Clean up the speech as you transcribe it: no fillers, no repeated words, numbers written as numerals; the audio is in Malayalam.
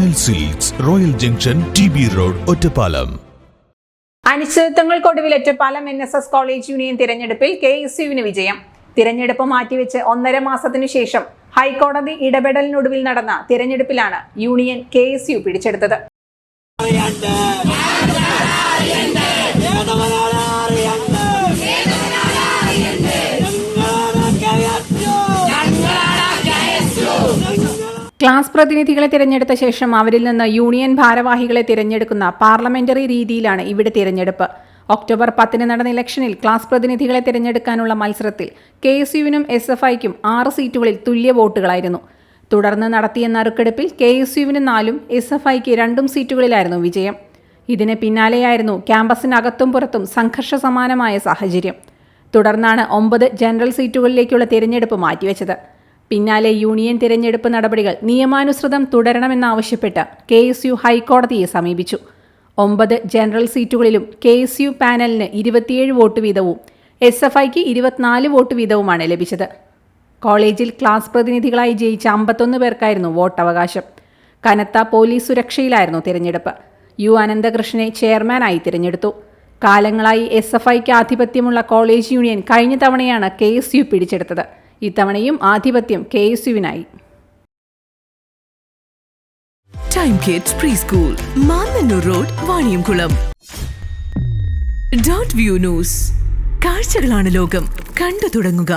Royal silks, royal junction, TB road, Ottapalam. അനിശ്ചിതത്വങ്ങൾക്കൊടുവിൽ ഒറ്റപ്പാലം NSS കോളേജ് യൂണിയൻ തിരഞ്ഞെടുപ്പിൽ KSUവിന് വിജയം. തിരഞ്ഞെടുപ്പ് മാറ്റിവെച്ച് 1.5 മാസത്തിനു ശേഷം ഹൈക്കോടതി ഇടപെടലിനൊടുവിൽ നടന്ന തിരഞ്ഞെടുപ്പിലാണ് യൂണിയൻ KSU പിടിച്ചെടുത്തത്. ക്ലാസ് പ്രതിനിധികളെ തിരഞ്ഞെടുത്ത ശേഷം അവരിൽ നിന്ന് യൂണിയൻ ഭാരവാഹികളെ തിരഞ്ഞെടുക്കുന്ന പാർലമെന്ററി രീതിയിലാണ് ഇവിടെ തിരഞ്ഞെടുപ്പ്. ഒക്ടോബർ 10 നടന്ന ഇലക്ഷനിൽ ക്ലാസ് പ്രതിനിധികളെ തിരഞ്ഞെടുക്കാനുള്ള മത്സരത്തിൽ KSUവിനും SFIക്കും 6 സീറ്റുകളിൽ തുല്യ വോട്ടുകളായിരുന്നു. തുടർന്ന് നടത്തിയ നറുക്കെടുപ്പിൽ KSUവിന് 4ഉം SFIക്ക് 2 സീറ്റുകളിലായിരുന്നു വിജയം. ഇതിന് പിന്നാലെയായിരുന്നു ക്യാമ്പസിനകത്തും പുറത്തും സംഘർഷ സമാനമായ സാഹചര്യം. തുടർന്നാണ് 9 ജനറൽ സീറ്റുകളിലേക്കുള്ള തിരഞ്ഞെടുപ്പ് മാറ്റിവെച്ചത്. പിന്നാലെ യൂണിയൻ തിരഞ്ഞെടുപ്പ് നടപടികൾ നിയമാനുസൃതം തുടരണമെന്നാവശ്യപ്പെട്ട് KSU ഹൈക്കോടതിയെ സമീപിച്ചു. 9 ജനറൽ സീറ്റുകളിലും KSU പാനലിന് 27 വോട്ട് വീതവും SFIക്ക് 24 വോട്ട് വീതവുമാണ് ലഭിച്ചത്. കോളേജിൽ ക്ലാസ് പ്രതിനിധികളായി ജയിച്ച 51 പേർക്കായിരുന്നു വോട്ടവകാശം. കനത്ത പോലീസ് സുരക്ഷയിലായിരുന്നു തിരഞ്ഞെടുപ്പ്. U അനന്തകൃഷ്ണനെ ചെയർമാനായി തിരഞ്ഞെടുത്തു. കാലങ്ങളായി SFIക്ക് ആധിപത്യമുള്ള കോളേജ് യൂണിയൻ കഴിഞ്ഞ തവണയാണ് KSU പിടിച്ചെടുത്തത്. ഇത്തവണയും ആധിപത്യം KSUവിനായി. Time kids pre school, Mannannur road, Vaniyamkulam. .view news, കാഴ്ചകളാണ് ലോകം, കണ്ടു തുടങ്ങുക.